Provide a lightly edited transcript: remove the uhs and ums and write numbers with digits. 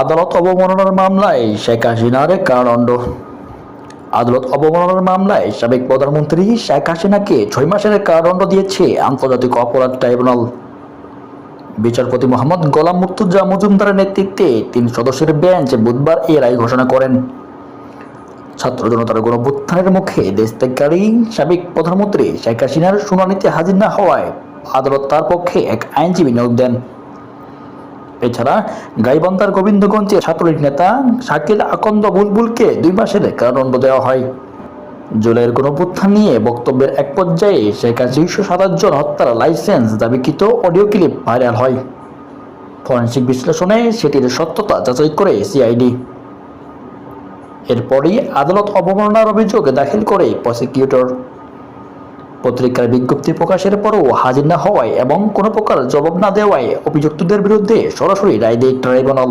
আদালত অবমাননার মামলায় শেখ হাসিনার কারাদণ্ড। আদালত অবমাননার মামলায় সাবেক প্রধানমন্ত্রী শেখ হাসিনাকে 6 মাসের কারাদণ্ড দিয়েছে আন্তর্জাতিক অপরাধ ট্রাইব্যুনাল। বিচারপতি মোহাম্মদ গোলাম মুর্তুজা মজুমদারের নেতৃত্বে 3 সদস্যের বেঞ্চ বুধবার এই রায় ঘোষণা করেন। ছাত্র জনতার গণঅভ্যুত্থানের মুখে দেশ ত্যাগকারী সাবেক প্রধানমন্ত্রী শেখ হাসিনার শুনানিতে হাজির না হওয়ায় আদালত তার পক্ষে এক আইনজীবী নিয়োগ দেন। এছাড়া গাইবান্ধার গোবিন্দগঞ্জের ছাত্রলীগ নেতা শাকিল আকন্দ বুলবুলকে 2 মাসের কারাদণ্ড দেওয়া হয়। জুলাইয়ের গণঅভ্যুত্থান নিয়ে বক্তব্যের এক পর্যায়ে শেখ হাসিনা 227 জন হত্যার লাইসেন্স দাবিকৃত অডিও ক্লিপ ভাইরাল হয়। ফরেনসিক বিশ্লেষণে সেটির সত্যতা যাচাই করে সিআইডি। এরপরই আদালত অবমাননার অভিযোগ দাখিল করে প্রসিকিউটর। পত্রিকার বিজ্ঞপ্তি প্রকাশের পরও হাজির না হওয়ায় এবং কোনো প্রকার জবাব না দেওয়ায় অভিযুক্তদের বিরুদ্ধে সরাসরি রায় দেয় ট্রাইব্যুনাল।